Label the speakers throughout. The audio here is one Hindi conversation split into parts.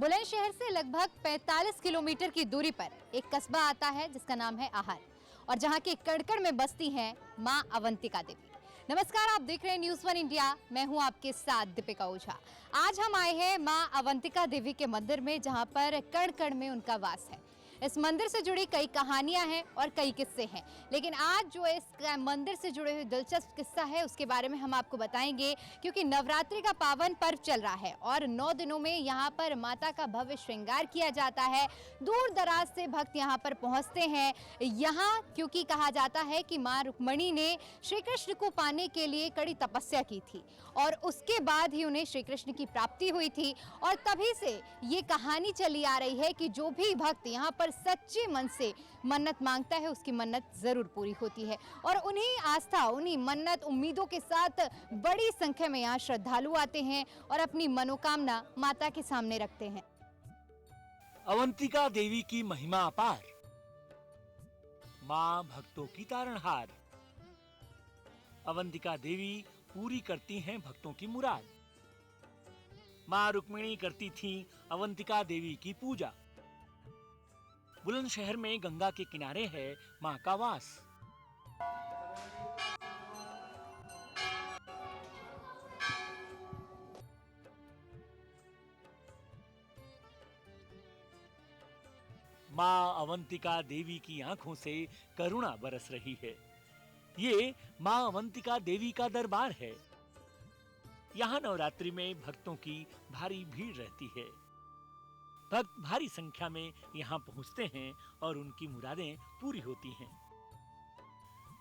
Speaker 1: बुलंदशहर से लगभग 45 किलोमीटर की दूरी पर एक कस्बा आता है जिसका नाम है आहर और जहां के कड़कड़ में बसती हैं मां अवंतिका देवी। नमस्कार, आप देख रहे हैं न्यूज़ 1 इंडिया। मैं हूं आपके साथ दीपिका ओझा। आज हम आए हैं मां अवंतिका देवी के मंदिर में जहां पर कड़ में उनका वास है। इस मंदिर से जुड़ी कई कहानियां हैं और कई किस्से हैं, लेकिन आज जो इस मंदिर से जुड़े हुए दिलचस्प किस्सा है उसके बारे में हम आपको बताएंगे, क्योंकि नवरात्रि का पावन पर्व चल रहा है और 9 दिनों में यहाँ पर माता का भव्य श्रृंगार किया जाता है। दूर दराज से भक्त यहाँ पर पहुँचते हैं यहाँ, क्योंकि कहा जाता है कि माँ रुक्मणी ने श्री कृष्ण को पाने के लिए कड़ी तपस्या की थी और उसके बाद ही उन्हें श्री कृष्ण की प्राप्ति हुई थी। और तभी से ये कहानी चली आ रही है कि जो भी भक्त यहाँ पर सच्चे मन से मन्नत मांगता है उसकी मन्नत जरूर पूरी होती है। और उन्हीं आस्था, उन्हीं मन्नत, उम्मीदों के साथ बड़ी संख्या में यहाँ श्रद्धालु आते हैं और अपनी मनोकामना माता के सामने रखते हैं।
Speaker 2: अवंतिका देवी की महिमा अपार, मां भक्तों की तारणहार। अवंतिका देवी पूरी करती हैं भक्तों की मुराद। मां रुक्मिणी करती थी अवंतिका देवी की पूजा। बुलंदशहर में गंगा के किनारे है मां का वास। मां अवंतिका देवी की आंखों से करुणा बरस रही है। ये मां अवंतिका देवी का दरबार है। यहाँ नवरात्रि में भक्तों की भारी भीड़ रहती है। भक्त भारी संख्या में यहाँ पहुँचते हैं और उनकी मुरादें पूरी होती हैं।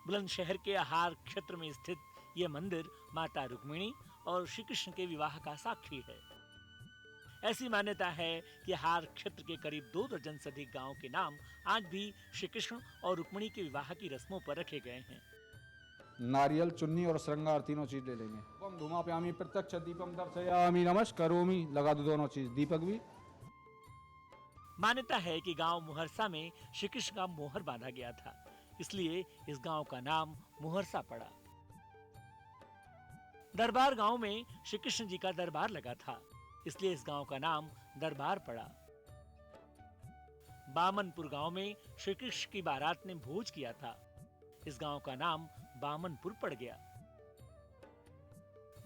Speaker 2: बुलंदशहर के आहार क्षेत्र में स्थित यह मंदिर माता रुक्मिणी और श्री कृष्ण के विवाह का साक्षी है। ऐसी मान्यता है कि आहार क्षेत्र के करीब 2 दर्जन से अधिक गांवों के नाम आज भी श्री कृष्ण और रुक्मिणी के विवाह की रस्मों पर रखे गए हैं।
Speaker 3: नारियल, चुन्नी और श्रृंगार तीनों चीज ले लेंगे। हम धूमाप्यामी प्रत्यक्ष दीपम दर्शयामि नमस्करोमि, लगा दो दोनों चीज, दीपक भी।
Speaker 2: मान्यता है कि गांव मुहरसा में श्री कृष्ण का मोहर बांधा गया था, इसलिए इस गांव का नाम मुहरसा पड़ा। दरबार गांव में श्री कृष्ण जी का दरबार लगा था, इसलिए इस गांव का नाम दरबार पड़ा। बामनपुर गांव में श्री कृष्ण की बारात ने भोज किया था, इस गांव का नाम बामनपुर पड़ गया।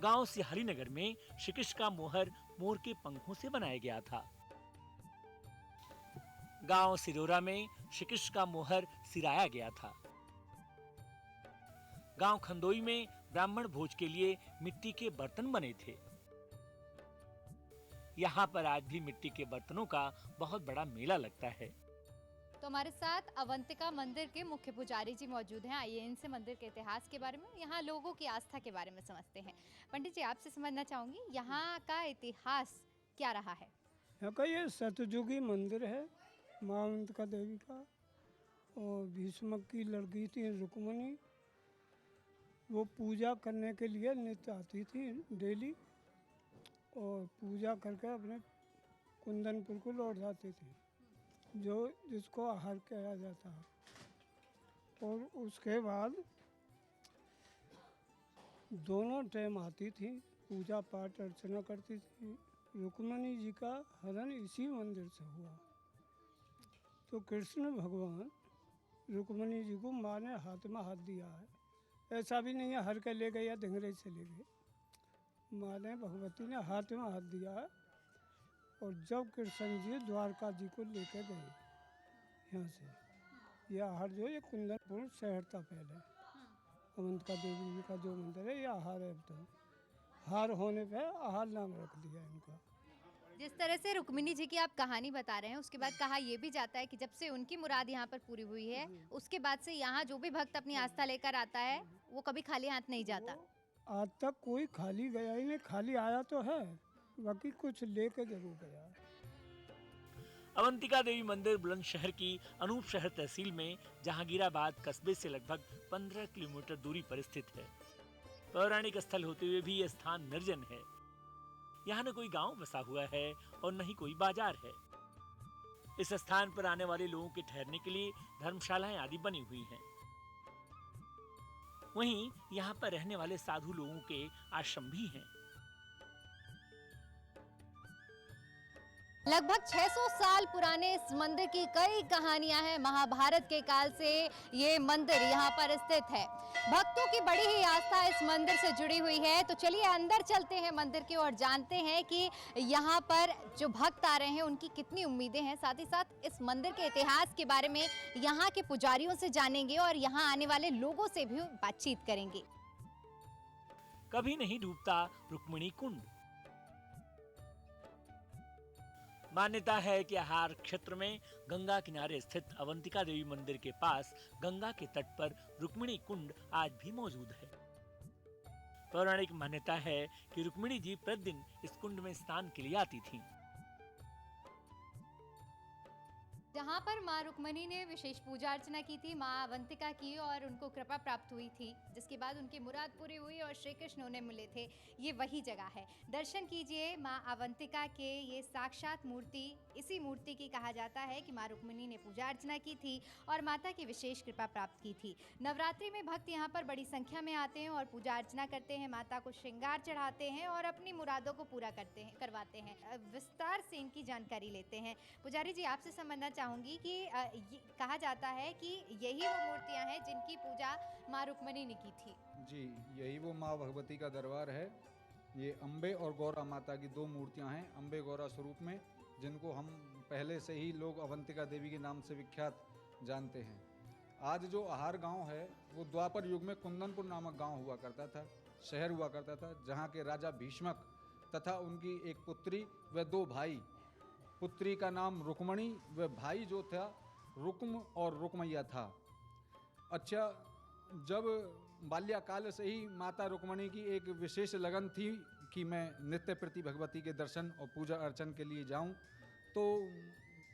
Speaker 2: गांव सिहारी नगर में श्री कृष्ण का मोहर मोर के पंखों से बनाया गया था। गांव सिरोरा में श्री कृष्ण का मोहर सिराया गया था। गांव खंदोई में ब्राह्मण भोज के लिए मिट्टी के बर्तन बने थे। यहाँ पर आज भी मिट्टी के बर्तनों का बहुत बड़ा मेला लगता है।
Speaker 1: तो हमारे साथ अवंतिका मंदिर के मुख्य पुजारी जी मौजूद हैं। आइए इनसे मंदिर के इतिहास के बारे में, यहाँ लोगों की आस्था के बारे में समझते हैं। पंडित जी, आपसे समझना चाहूंगी यहाँ का इतिहास क्या रहा है?
Speaker 4: यहाँ का ये सतयुगी मंदिर है माँ अवंतिका देवी का। और भीष्म की लड़की थी रुक्मणी, वो पूजा करने के लिए नित्य आती थी डेली, और पूजा करके अपने कुंदनपुर को लौट जाती थी, जो जिसको आहर कहा जाता है। और उसके बाद दोनों टाइम आती थी, पूजा पाठ अर्चना करती थी। रुक्मणी जी का हरण इसी मंदिर से हुआ। तो कृष्ण भगवान रुक्मणी जी को माँ ने हाथ में हाथ दिया है। ऐसा भी नहीं है हर के ले गए या धिंगरे से ले गए। माँ ने, भगवती ने हाथ में हाथ दिया है। और जब कृष्ण जी द्वारका जी को लेकर गए यहाँ से, ये आहर जो ये कुंदनपुर शहर था पहले। अवंतिका देवी जी का जो मंदिर है ये आहर है। अब तो हार होने पे आहर नाम रख दिया इनका।
Speaker 1: जिस तरह से रुक्मिणी जी की आप कहानी बता रहे हैं, उसके बाद कहा यह भी जाता है कि जब से उनकी मुराद यहाँ पर पूरी हुई है, उसके बाद से यहाँ जो भी भक्त अपनी आस्था लेकर आता है वो कभी खाली हाथ नहीं जाता।
Speaker 4: आज तक कोई खाली गया ही नहीं, खाली आया तो है, बाकी कुछ लेकर जरूर गया।
Speaker 2: अवंतिका देवी मंदिर बुलंदशहर की अनूप शहर तहसील में जहांगीराबाद कस्बे से लगभग 15 किलोमीटर दूरी पर स्थित है। पौराणिक स्थल होते हुए भी यह स्थान निर्जन है। यहाँ न कोई गांव बसा हुआ है और न ही कोई बाजार है। इस स्थान पर आने वाले लोगों के ठहरने के लिए धर्मशालाएं आदि बनी हुई हैं। वहीं यहाँ पर रहने वाले साधु लोगों के आश्रम भी हैं।
Speaker 1: लगभग 600 साल पुराने इस मंदिर की कई कहानियां हैं। महाभारत के काल से ये मंदिर यहाँ पर स्थित है। भक्तों की बड़ी ही आस्था इस मंदिर से जुड़ी हुई है। तो चलिए अंदर चलते हैं मंदिर की और जानते हैं कि यहाँ पर जो भक्त आ रहे हैं उनकी कितनी उम्मीदें हैं। साथ ही साथ इस मंदिर के इतिहास के बारे में यहाँ के पुजारियों से जानेंगे और यहाँ आने वाले लोगों से भी बातचीत करेंगे।
Speaker 2: कभी नहीं डूबता रुक्मिणी कुंड। मान्यता है कि आहार क्षेत्र में गंगा किनारे स्थित अवंतिका देवी मंदिर के पास गंगा के तट पर रुक्मिणी कुंड आज भी मौजूद है। पौराणिक मान्यता है कि रुक्मिणी जी प्रतिदिन इस कुंड में स्नान के लिए आती थीं।
Speaker 1: जहाँ पर माँ रुक्मिणी ने विशेष पूजा अर्चना की थी, माँ अवंतिका की, और उनको कृपा प्राप्त हुई थी, जिसके बाद उनकी मुराद पूरी हुई और श्री कृष्ण उन्हें मिले थे। ये वही जगह है। दर्शन कीजिए माँ अवंतिका के। ये साक्षात मूर्ति, इसी मूर्ति की कहा जाता है कि माँ रुक्मिणी ने पूजा अर्चना की थी और माता की विशेष कृपा प्राप्त की थी। नवरात्रि में भक्त यहाँ पर बड़ी संख्या में आते हैं और पूजा अर्चना करते हैं, माता को श्रृंगार चढ़ाते हैं और अपनी मुरादों को पूरा करवाते हैं। विस्तार से इनकी जानकारी लेते हैं। पुजारी जी, आपसे समझना चाहूंगी कि कहा जाता है कि यही वो मूर्तियां हैं जिनकी पूजा माँ रुक्मिणी ने की थी।
Speaker 3: जी, यही वो माँ भगवती का दरबार है। ये अम्बे और गौरा माता की दो मूर्तियां हैं, अम्बे गौरा स्वरूप में, जिनको हम पहले से ही लोग अवंतिका देवी के नाम से विख्यात जानते हैं। आज जो आहार गांव है वो द्वापर युग में कुंदनपुर नामक गांव हुआ करता था, शहर हुआ करता था, जहां के राजा भीष्मक तथा उनकी एक पुत्री व दो भाई, पुत्री का नाम रुक्मणी व भाई जो था रुक्म और रुक्मैया था। अच्छा, जब बाल्यकाल से ही माता रुक्मणी की एक विशेष लगन थी कि मैं नित्य प्रति भगवती के दर्शन और पूजा अर्चन के लिए जाऊं, तो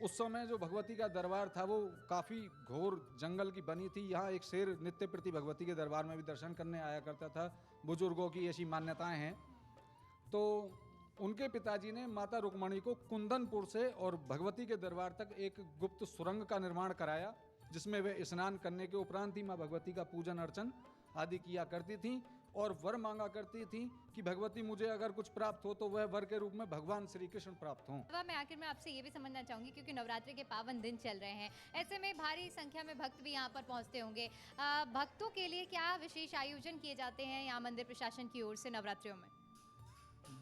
Speaker 3: उस समय जो भगवती का दरबार था वो काफ़ी घोर जंगल की बनी थी। यहाँ एक शेर नित्य प्रति भगवती के दरबार में भी दर्शन करने आया करता था। बुजुर्गों की ऐसी मान्यताएं हैं। तो उनके पिताजी ने माता रुक्मणी को कुंदनपुर से और भगवती के दरबार तक एक गुप्त सुरंग का निर्माण कराया, जिसमें वे स्नान करने के उपरांत ही माँ भगवती का पूजन अर्चन आदि किया करती थीं और वर मांगा करती थीं कि भगवती मुझे अगर कुछ प्राप्त हो तो वह वर के रूप में भगवान श्री कृष्ण प्राप्त हों।
Speaker 1: अब मैं आखिर में आपसे ये भी समझना चाहूंगी, क्योंकि नवरात्रि के पावन दिन चल रहे हैं, ऐसे में भारी संख्या में भक्त भी यहाँ पर पहुँचते होंगे। भक्तों के लिए क्या विशेष आयोजन किए जाते हैं यहाँ मंदिर प्रशासन की ओर से नवरात्रियों में?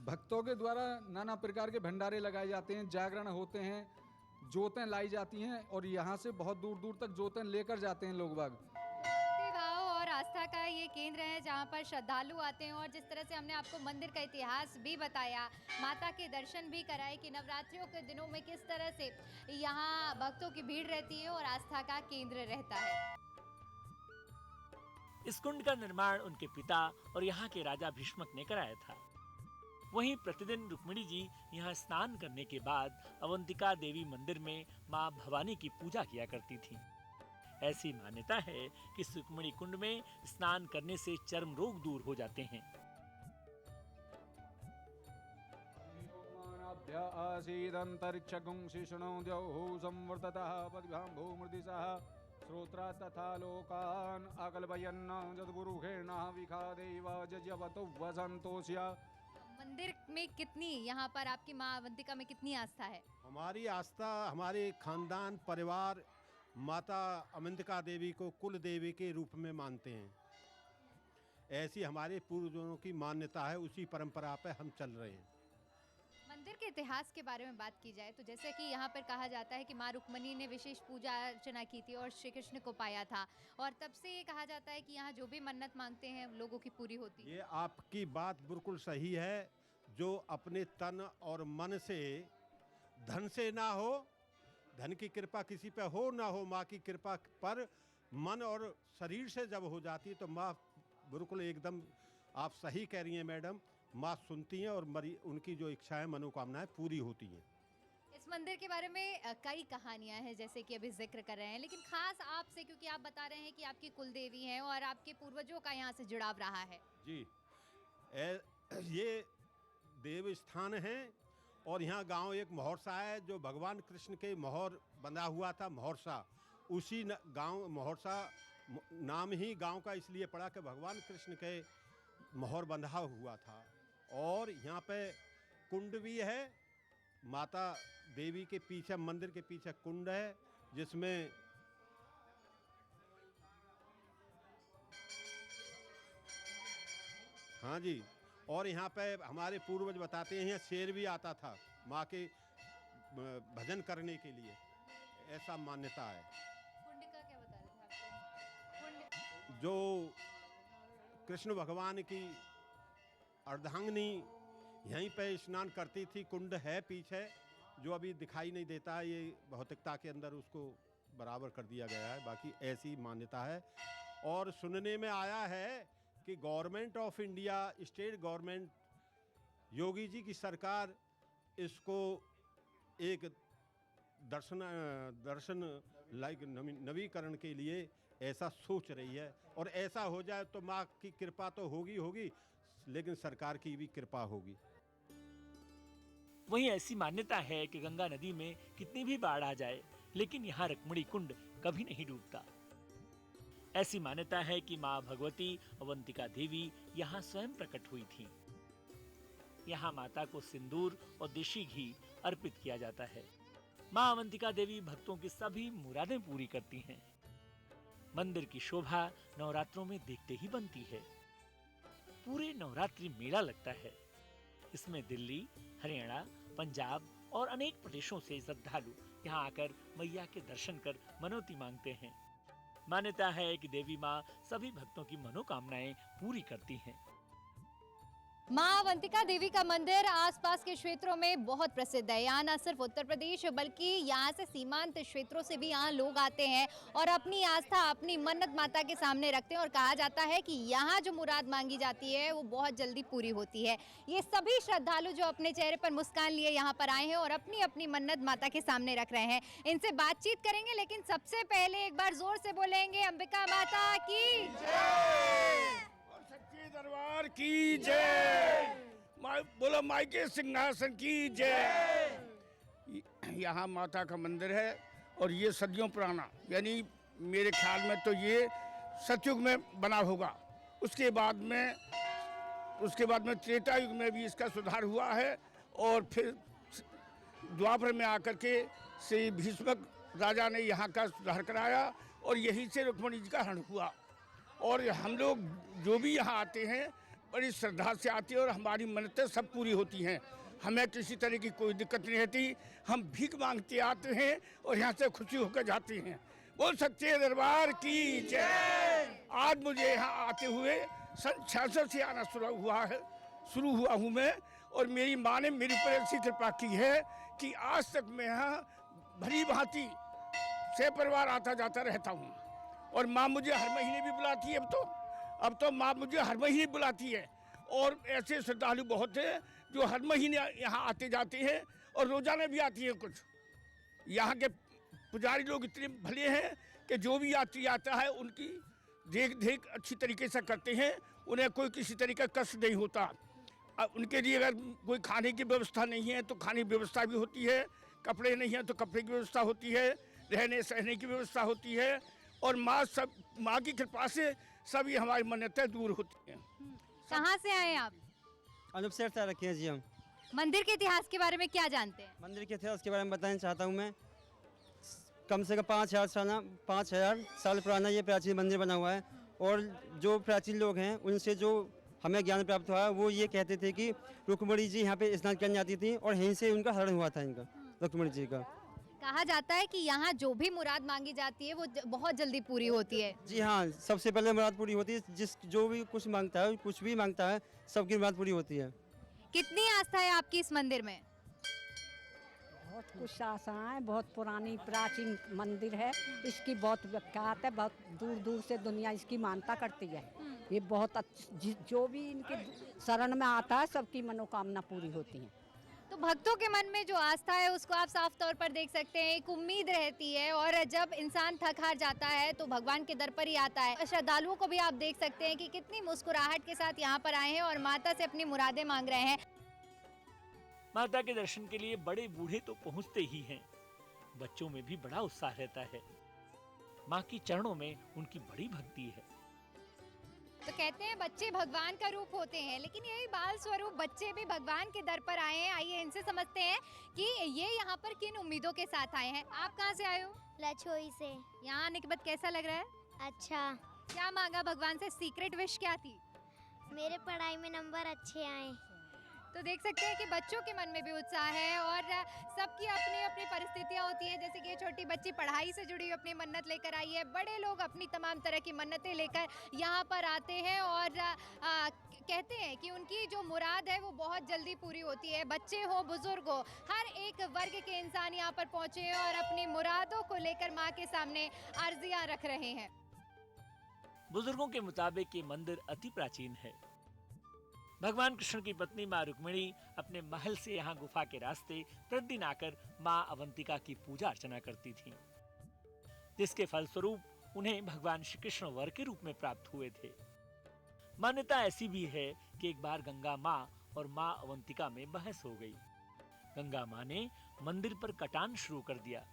Speaker 3: भक्तों के द्वारा नाना प्रकार के भंडारे लगाए जाते हैं, जागरण होते हैं, जोतें लाई जाती हैं और यहाँ से बहुत दूर दूर तक जोतें लेकर जाते हैं लोग बाग।
Speaker 1: भक्ति भाव और आस्था का ये केंद्र है जहाँ पर श्रद्धालु आते हैं, और जिस तरह से हमने आपको मंदिर का इतिहास भी बताया, माता के दर्शन भी कराए कि नवरात्रियों के दिनों में किस तरह से यहाँ भक्तों की भीड़ रहती है और आस्था का केंद्र रहता है।
Speaker 2: इस कुंड का निर्माण उनके पिता और यहाँ के राजा भीष्मक ने कराया था। वहीं प्रतिदिन रुक्मिणी जी यहाँ स्नान करने के बाद अवंतिका देवी मंदिर में मां भवानी की पूजा किया करती थीं। ऐसी मान्यता है कि इस रुक्मिणी कुंड में स्नान करने से चर्म रोग दूर हो जाते हैं।
Speaker 3: श्रोत्रा तथा लोकान अकल्पयन् जदगुरुहेण विखादेव जज्यवतो वसन्तोष्य।
Speaker 1: मंदिर में कितनी, यहाँ पर आपकी माँ अवंतिका में कितनी आस्था है?
Speaker 5: हमारी आस्था, हमारे खानदान परिवार माता अवंतिका देवी को कुल देवी के रूप में मानते हैं। ऐसी हमारे पूर्वजों की मान्यता है, उसी परंपरा पे हम चल रहे हैं।
Speaker 1: मंदिर के इतिहास के बारे में बात की जाए तो जैसे कि यहाँ पर कहा जाता है कि माँ रुक्मिणी ने विशेष पूजा अर्चना की थी और श्री कृष्ण को पाया था, और तब से ये कहा जाता है कि यहाँ जो भी मन्नत मांगते हैं लोगों की पूरी होती है।
Speaker 5: ये आपकी बात बिल्कुल सही है। जो अपने तन और मन से, धन से ना हो, धन की कृपा किसी पे हो ना हो, माँ की कृपा पर मन और शरीर से जब हो जाती है तो माँ बिल्कुल एकदम आप सही कह रही हैं मैडम, माँ सुनती हैं और उनकी जो इच्छाएं मनोकामनाएं पूरी होती हैं।
Speaker 1: इस मंदिर के बारे में कई कहानियां हैं जैसे कि अभी जिक्र कर रहे हैं, लेकिन खास आपसे, क्योंकि आप बता रहे हैं कि आपकी कुल देवी हैं और आपके पूर्वजों का यहाँ से जुड़ाव रहा है।
Speaker 5: जी, ये देव स्थान है और यहाँ गांव एक मोहरसा है जो भगवान कृष्ण के मोहर बंधा हुआ था, मोहरसा। उसी गांव मोहरसा नाम ही गांव का इसलिए पड़ा कि भगवान कृष्ण के मोहर बंधा हुआ था। और यहाँ पे कुंड भी है माता देवी के पीछे, मंदिर के पीछे कुंड है, जिसमें हाँ जी, और यहाँ पे हमारे पूर्वज बताते हैं यहाँ शेर भी आता था माँ के भजन करने के लिए, ऐसा मान्यता है।
Speaker 1: कुंड का क्या बता रहे थे आप?
Speaker 5: जो कृष्ण भगवान की अर्धांगिनी यहीं पे स्नान करती थी, कुंड है पीछे जो अभी दिखाई नहीं देता, ये भौतिकता के अंदर उसको बराबर कर दिया गया है, बाकी ऐसी मान्यता है। और सुनने में आया है कि government of India, state government, Yogi ji की सरकार इसको एक दर्शन लाइक नवीकरण के लिए ऐसा सोच रही है, और ऐसा हो जाए तो माँ की कृपा तो होगी, लेकिन सरकार की भी कृपा होगी।
Speaker 2: वहीं ऐसी मान्यता है कि गंगा नदी में कितनी भी बाढ़ आ जाए, लेकिन यहाँ रुक्मिणी कुंड कभी नहीं डूबता। ऐसी मान्यता है कि माँ भगवती अवंतिका देवी यहाँ स्वयं प्रकट हुई थीं। यहाँ माता को सिंदूर और देशी घी अर्पित किया जाता है। माँ अवंतिका देवी भक्तों की सभी मुरादें पूरी करती हैं। मंदिर की शोभा नवरात्रों में देखते ही बनती है। पूरे नवरात्रि मेला लगता है। इसमें दिल्ली, हरियाणा, पंजाब और अनेक प्रदेशों से श्रद्धालु यहाँ आकर मैया के दर्शन कर मनौती मांगते हैं। मान्यता है कि देवी माँ सभी भक्तों की मनोकामनाएं पूरी करती हैं।
Speaker 1: माँ अवंतिका देवी का मंदिर आसपास के क्षेत्रों में बहुत प्रसिद्ध है। यहाँ न सिर्फ उत्तर प्रदेश बल्कि यहाँ से सीमांत क्षेत्रों से भी यहाँ लोग आते हैं और अपनी आस्था, अपनी मन्नत माता के सामने रखते हैं, और कहा जाता है कि यहाँ जो मुराद मांगी जाती है वो बहुत जल्दी पूरी होती है। ये सभी श्रद्धालु जो अपने चेहरे पर मुस्कान लिए यहाँ पर आए हैं और अपनी अपनी मन्नत माता के सामने रख रहे हैं, इनसे बातचीत करेंगे। लेकिन सबसे पहले एक बार जोर से बोलेंगे अंबिका माता की जय,
Speaker 6: सच्चे दरबार की जय, बोलो माई के सिंहासन की जय। यहाँ माता का मंदिर है और ये सदियों पुराना, यानी मेरे ख्याल में तो ये सतयुग में बना होगा। उसके बाद में त्रेता युग में भी इसका सुधार हुआ है, और फिर द्वापर में आकर के श्री भीष्मक राजा ने यहाँ का सुधार कराया और यहीं से रुक्मिणी जी का हरण हुआ। और हम लोग जो भी यहाँ आते हैं बड़ी श्रद्धा से आते हैं और हमारी मन्नतें सब पूरी होती हैं। हमें किसी तरह की कोई दिक्कत नहीं रहती। हम भीख मांगते आते हैं और यहाँ से खुशी होकर जाते हैं। बोल सच्चे दरबार की जय। आज मुझे यहाँ आते हुए सन 66 से आना शुरू हुआ हूँ मैं, और मेरी माँ ने मेरे ऊपर ऐसी कृपा की है कि आज तक मैं यहाँ भली भांति से परिवार आता जाता रहता हूँ। और माँ मुझे हर महीने भी बुलाती है। अब तो माँ मुझे हर महीने बुलाती है, और ऐसे श्रद्धालु बहुत हैं जो हर महीने यहाँ आते जाते हैं और रोजाना भी आती हैं। कुछ यहाँ के पुजारी लोग इतने भले हैं कि जो भी यात्री आता है उनकी देख अच्छी तरीके से करते हैं। उन्हें कोई किसी तरीके का कष्ट नहीं होता। उनके लिए अगर कोई खाने की व्यवस्था नहीं है तो खाने की व्यवस्था भी होती है, कपड़े नहीं हैं तो कपड़े की व्यवस्था होती है, रहने सहने की व्यवस्था होती है। और माँ की कृपा से सभी हमारी मन्नतें दूर होती हैं।
Speaker 1: कहाँ से आए आप?
Speaker 7: अनूप सर से रखे हैं जी हम।
Speaker 1: मंदिर के इतिहास के बारे में क्या जानते हैं?
Speaker 7: मंदिर के इतिहास के बारे में बताना चाहता हूँ मैं। कम से कम 5000 साल पुराना ये प्राचीन मंदिर बना हुआ है, और जो प्राचीन लोग हैं उनसे जो हमें ज्ञान प्राप्त हुआ है वो ये कहते थे कि रुक्मिणी जी यहाँ पे स्नान करने आती थी और यहीं से उनका हरण हुआ था, इनका रुक्मिणी जी का।
Speaker 1: कहा जाता है कि यहाँ जो भी मुराद मांगी जाती है वो बहुत जल्दी पूरी होती है।
Speaker 7: जी हाँ, सबसे पहले मुराद पूरी होती है। जो भी कुछ मांगता है, कुछ भी मांगता है, सबकी मुराद पूरी होती है।
Speaker 1: कितनी आस्था है आपकी इस मंदिर में?
Speaker 8: बहुत कुछ आशाएं, बहुत पुरानी प्राचीन मंदिर है। इसकी बहुत विख्यात है, बहुत दूर दूर से दुनिया इसकी मानता करती है। ये बहुत जो भी इनके शरण में आता है सबकी मनोकामना पूरी होती है।
Speaker 1: तो भक्तों के मन में जो आस्था है उसको आप साफ तौर पर देख सकते हैं। एक उम्मीद रहती है, और जब इंसान थक हार जाता है तो भगवान के दर पर ही आता है। श्रद्धालुओं को भी आप देख सकते हैं कि कितनी मुस्कुराहट के साथ यहाँ पर आए हैं और माता से अपनी मुरादें मांग रहे हैं।
Speaker 2: माता के दर्शन के लिए बड़े बूढ़े तो पहुंचते ही हैं, बच्चों में भी बड़ा उत्साह रहता है। माँ की चरणों में उनकी बड़ी भक्ति है।
Speaker 1: तो कहते हैं बच्चे भगवान का रूप होते हैं, लेकिन यही बाल स्वरूप बच्चे भी भगवान के दर पर आए हैं। आइए इनसे समझते हैं कि ये यहाँ पर किन उम्मीदों के साथ आए हैं। आप कहाँ से आए हो?
Speaker 9: लछोई से।
Speaker 1: यहाँ आने के बाद कैसा लग रहा है?
Speaker 9: अच्छा,
Speaker 1: क्या मांगा भगवान से? सीक्रेट विश क्या थी?
Speaker 9: मेरे पढ़ाई में नंबर अच्छे आए।
Speaker 1: तो देख सकते हैं कि बच्चों के मन में भी उत्साह है और सबकी अपनी अपनी परिस्थितियां होती हैं। जैसे कि ये छोटी बच्ची पढ़ाई से जुड़ी अपनी मन्नत लेकर आई है, बड़े लोग अपनी तमाम तरह की मन्नतें लेकर यहाँ पर आते हैं और कहते हैं कि उनकी जो मुराद है वो बहुत जल्दी पूरी होती है। बच्चे हो, बुजुर्ग हो, हर एक वर्ग के इंसान यहाँ पर पहुँचे हैं और अपनी मुरादों को लेकर माँ के सामने अर्जियाँ रख रहे हैं।
Speaker 2: बुजुर्गों के मुताबिक ये मंदिर अति प्राचीन है। भगवान कृष्ण की पत्नी माँ रुक्मिणी अपने महल से यहाँ गुफा के रास्ते प्रतिदिन आकर माँ अवंतिका की पूजा अर्चना करती थीं, जिसके फलस्वरूप उन्हें भगवान श्री कृष्ण वर के रूप में प्राप्त हुए थे। मान्यता ऐसी भी है कि एक बार गंगा माँ और माँ अवंतिका में बहस हो गई। गंगा माँ ने मंदिर पर कटान शुरू कर दिया।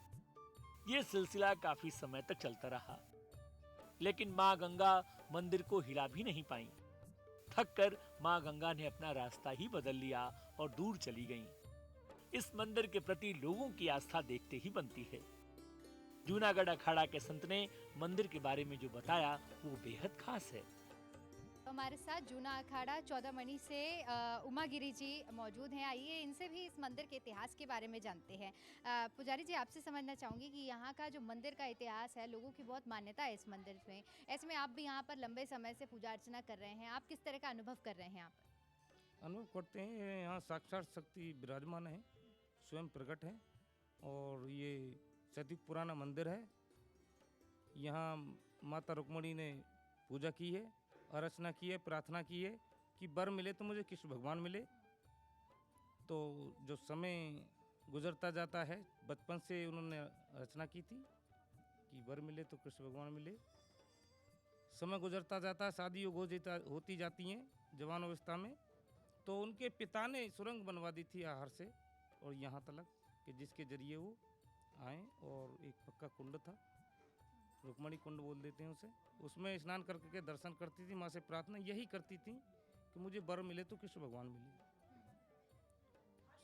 Speaker 2: ये सिलसिला काफी समय तक चलता रहा, लेकिन माँ गंगा मंदिर को हिला भी नहीं पाई। थक कर माँ गंगा ने अपना रास्ता ही बदल लिया और दूर चली गईं। इस मंदिर के प्रति लोगों की आस्था देखते ही बनती है। जूनागढ़ अखाड़ा के संत ने मंदिर के बारे में जो बताया वो बेहद खास है।
Speaker 1: हमारे साथ जूना अखाड़ा 14 मणि से उमा गिरी जी मौजूद हैं। आइए इनसे भी इस मंदिर के इतिहास के बारे में जानते हैं। पुजारी जी, आपसे समझना चाहूँगी कि यहाँ का जो मंदिर का इतिहास है, लोगों की बहुत मान्यता है इस मंदिर में। ऐसे में आप भी यहाँ पर लंबे समय से पूजा अर्चना कर रहे हैं, आप किस तरह का अनुभव कर रहे हैं यहाँ पर?
Speaker 10: अनुभव करते हैं यहाँ साक्षात शक्ति विराजमान है, स्वयं प्रकट है और ये सतयुग पुराना मंदिर है। यहाँ माता रुक्मिणी ने पूजा की है, अर्चना की है, प्रार्थना की है कि वर मिले तो मुझे कृष्ण भगवान मिले। तो जो समय गुजरता जाता है, बचपन से उन्होंने रचना की थी कि वर मिले तो कृष्ण भगवान मिले। समय गुजरता जाता है, शादी होती जाती हैं जवान अवस्था में, तो उनके पिता ने सुरंग बनवा दी थी आहर से और यहाँ तक कि जिसके जरिए वो आए और एक पक्का कुंड था, रुक्मणी कुंड बोल देते हैं उसे, उसमें स्नान करके के दर्शन करती थी। माँ से प्रार्थना यही करती थी कि मुझे वर मिले तो कृष्ण भगवान मिले।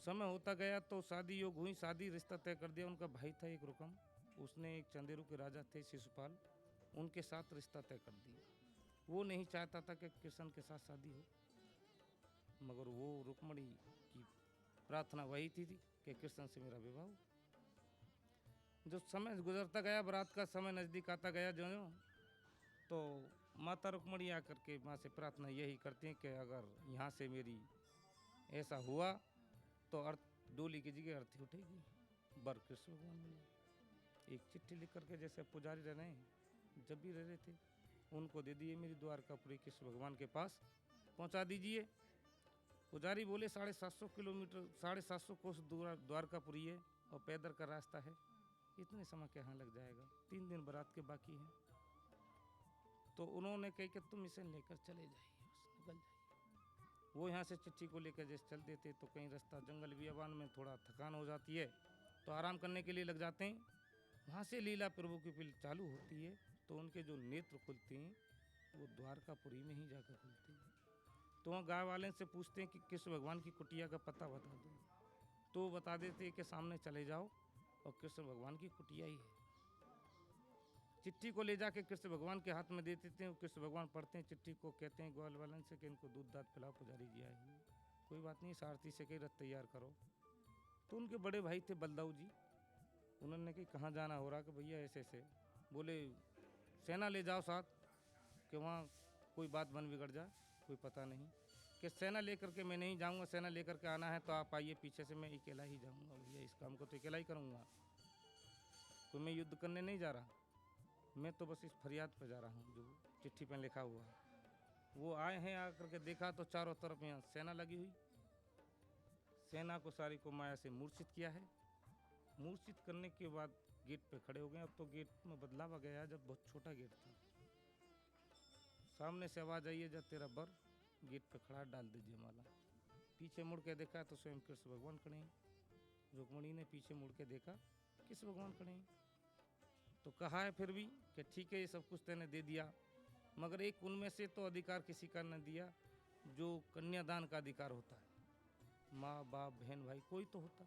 Speaker 10: समय होता गया तो शादी योग हुई, शादी रिश्ता तय कर दिया। उनका भाई था एक रुकम, उसने एक चंदेरू के राजा थे शिशुपाल, उनके साथ रिश्ता तय कर दिया। वो नहीं चाहता था कि कृष्ण के साथ शादी हो, मगर वो रुक्मणी की प्रार्थना वही थी कि कृष्ण से मेरा विवाह हो। जो समय गुजरता गया, बारात का समय नज़दीक आता गया जो तो माता रुक्मणी आकर के माँ से प्रार्थना यही करती हैं कि अगर यहाँ से मेरी ऐसा हुआ तो डोली की जगह अर्थी उठेगी, वर कृष्ण भगवान मिले। एक चिट्ठी लिख करके, जैसे पुजारी रह रहे हैं जब भी रह रहे थे, उनको दे दिए, मेरी द्वारकापुरी कृष्ण भगवान के पास पहुँचा दीजिए। पुजारी बोले 750 किलोमीटर, 750 कोस द्वारकापुरी है और पैदल का रास्ता है, इतने समय के यहाँ लग जाएगा, 3 दिन बारात के बाकी हैं। तो उन्होंने कहा कि तुम इसे लेकर चले जाइए, बस निकल जाइए। वो यहाँ से चिट्ठी को लेकर जैसे चल देते तो कहीं रास्ता जंगल बियाबान में थोड़ा थकान हो जाती है तो आराम करने के लिए लग जाते हैं। वहाँ से लीला प्रभु की फिल्म चालू होती है तो उनके जो नेत्र खुलते हैं वो द्वारकापुरी में ही जाकर खुलते हैं। तो वहाँ गाँव वाले से पूछते हैं कि कृष्ण भगवान की कुटिया का पता बता दो, तो वो बता देते हैं कि सामने चले जाओ और कृष्ण भगवान की कुटिया ही है। चिट्ठी को ले जाके कृष्ण भगवान के हाथ में दे देते हैं, कृष्ण भगवान पढ़ते हैं चिट्ठी को, कहते हैं ग्वाल वालन से कि इनको दूध दाद पिलाओ, पुजारी जी आए हैं। कोई बात नहीं, सारथी से कहीं रथ तैयार करो। तो उनके बड़े भाई थे बलदाऊ जी, उन्होंने कहा कहाँ जाना हो रहा, कि भैया ऐसे ऐसे। बोले सेना ले जाओ साथ, कि वहाँ कोई बात बन बिगड़ जाए, कोई पता नहीं। कि सेना लेकर के मैं नहीं जाऊँगा, सेना लेकर के आना है तो आप आइए पीछे से, मैं अकेला ही जाऊँगा भैया, इस काम को तो अकेला ही करूँगा, कोई मैं युद्ध करने नहीं जा रहा, मैं तो बस इस फरियाद पे जा रहा हूँ जो चिट्ठी पे लिखा हुआ है। वो आए हैं, आकर के देखा तो चारों तरफ यहाँ सेना लगी हुई, सेना को सारी को माया से मूर्छित किया है। मूर्छित करने के बाद गेट पे खड़े हो गए। अब तो गेट में बदलाव आ गया, जब बहुत छोटा गेट था। सामने से आवाज आई है, जब तेरा वर गेट पे खड़ा, डाल दीजिए माला। पीछे मुड़ के देखा तो स्वयं कृष्ण भगवान खड़े हैं। रुक्मणी ने पीछे मुड़ के देखा, कृष्ण भगवान खड़े हैं। तो कहा है फिर भी कि ठीक है, ये सब कुछ तेने दे दिया, मगर एक उनमें से तो अधिकार किसी का न दिया जो कन्यादान का अधिकार होता है। माँ बाप बहन भाई कोई तो होता।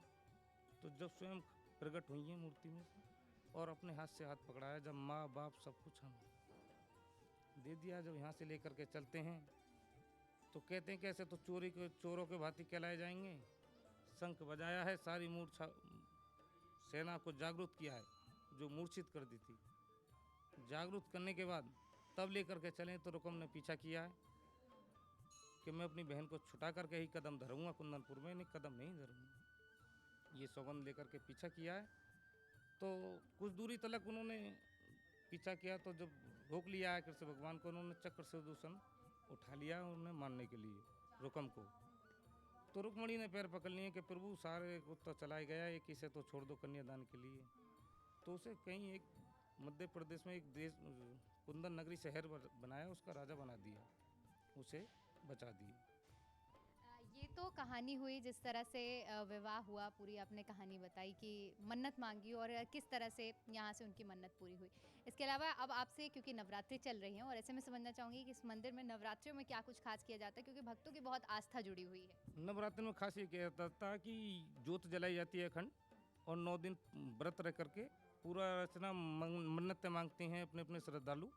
Speaker 10: तो जब स्वयं प्रकट हुई है मूर्ति में से और अपने हाथ से हाथ पकड़ाया, जब माँ बाप सब कुछ हम दे दिया, जब यहाँ से लेकर के चलते हैं तो कहते हैं कैसे तो चोरों के भांति कहलाए जाएंगे। शंख बजाया है, सारी मूर्छा सेना को जागरूक किया है, जो मूर्छित कर दी थी। जागरूक करने के बाद तब लेकर के चलें तो रुकम ने पीछा किया है कि मैं अपनी बहन को छुटा करके ही कदम धरूंगा, कुंदनपुर में नहीं कदम नहीं धरूंगा। ये सौगंध लेकर के पीछा किया है। तो कुछ दूरी तक उन्होंने पीछा किया, तो जब रोक लिया है कृष्ण भगवान को, उन्होंने चक्र से दूषण उठा लिया उन्हें मारने के लिए रुकम को। तो रुक्मणी ने पैर पकड़ लिए कि प्रभु सारे को तो चला ही गया, एक इसे तो छोड़ दो कन्यादान के लिए। तो उसे कहीं एक मध्य प्रदेश में एक देश कुंदन नगरी शहर बनाया, उसका राजा बना दिया, उसे बचा दिए।
Speaker 1: ये तो कहानी हुई जिस तरह से विवाह हुआ, पूरी आपने कहानी बताई कि मन्नत मांगी और किस तरह से यहाँ से उनकी मन्नत पूरी हुई। इसके अलावा अब आपसे, क्योंकि नवरात्रि चल रही हैं और ऐसे में समझना चाहूँगी कि इस मंदिर में नवरात्रियों में क्या कुछ खास किया जाता है, क्योंकि भक्तों की बहुत आस्था जुड़ी हुई है।
Speaker 10: नवरात्र में खास ये किया जाता था कि जोत जलाई जाती है अखंड, और 9 दिन व्रत रह करके पूरा रचना मन्नतें मांगते हैं अपने अपने श्रद्धालु,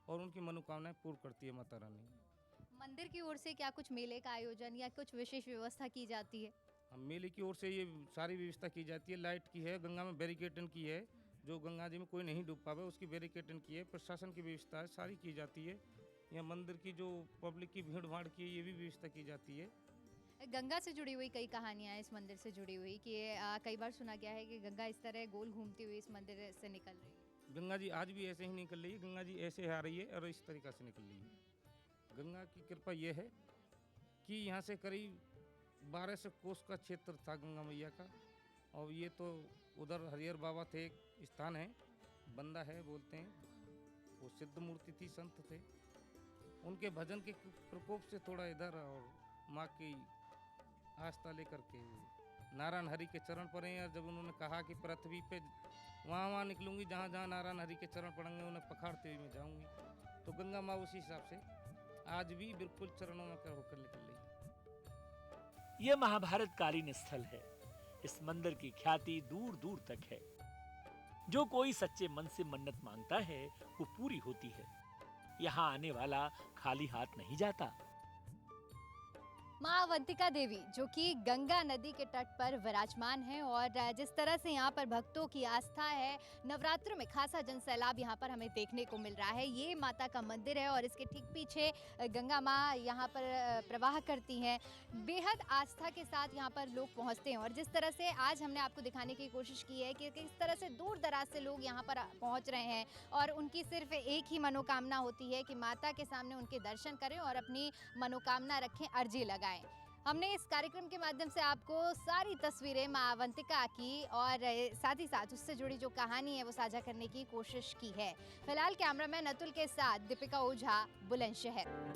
Speaker 10: और उनकी मनोकामनाएं पूर्ण करती है माता रानी।
Speaker 1: मंदिर की ओर से क्या कुछ मेले का आयोजन या कुछ विशेष व्यवस्था की जाती है?
Speaker 10: मेले की ओर से ये सारी व्यवस्था की जाती है। लाइट की है, गंगा में बैरिकेटन की है, जो गंगा जी में कोई नहीं डूब पावे उसकी बैरिकेटन की है। प्रशासन की व्यवस्था है, सारी की जाती है। यहाँ मंदिर की जो पब्लिक की भीड़ भाड़ की है, ये भी व्यवस्था की जाती है।
Speaker 1: गंगा से जुड़ी हुई कई कहानियाँ इस मंदिर से जुड़ी हुई कि कई बार सुना गया है कि गंगा इस तरह गोल घूमती हुई इस मंदिर से निकल रही है।
Speaker 10: गंगा जी आज भी ऐसे ही निकल रही है, गंगा जी ऐसे आ रही है और इस तरीक़ा से निकल रही है। गंगा की कृपा ये है कि यहाँ से करीब 1200 कोस का क्षेत्र था गंगा मैया का, और ये तो उधर हरिहर बाबा थे, एक स्थान है, बंदा है बोलते हैं, वो सिद्ध मूर्ति थी, संत थे। उनके भजन के प्रकोप से थोड़ा इधर, और माँ की आस्था लेकर के नारायण हरि के चरण पड़े हैं। जब उन्होंने कहा कि पृथ्वी पे वहाँ निकलूंगी जहाँ जहाँ नारायण हरि के चरण पड़ेंगे, उन्हें पखाड़ते हुए मैं जाऊँगी। तो गंगा माँ उसी हिसाब से आज भी बिल्कुल चरणों में होकर निकल रही है।
Speaker 2: यह महाभारत कालीन स्थल है। इस मंदिर की ख्याति दूर दूर तक है। जो कोई सच्चे मन से मन्नत मांगता है वो पूरी होती है। यहाँ आने वाला खाली हाथ नहीं जाता।
Speaker 1: माँ अवंतिका देवी जो कि गंगा नदी के तट पर विराजमान है, और जिस तरह से यहाँ पर भक्तों की आस्था है, नवरात्रों में खासा जनसैलाब यहाँ पर हमें देखने को मिल रहा है। ये माता का मंदिर है और इसके ठीक पीछे गंगा माँ यहाँ पर प्रवाह करती हैं। बेहद आस्था के साथ यहाँ पर लोग पहुँचते हैं, और जिस तरह से आज हमने आपको दिखाने की कोशिश की है कि किस तरह से दूर दराज से लोग यहाँ पर पहुँच रहे हैं, और उनकी सिर्फ एक ही मनोकामना होती है कि माता के सामने उनके दर्शन करें और अपनी मनोकामना रखें, अर्जी लगाएं। हमने इस कार्यक्रम के माध्यम से आपको सारी तस्वीरें माँ अवंतिका की और साथ ही साथ उससे जुड़ी जो कहानी है वो साझा करने की कोशिश की है। फिलहाल कैमरामैन अतुल के साथ दीपिका ओझा, बुलंदशहर।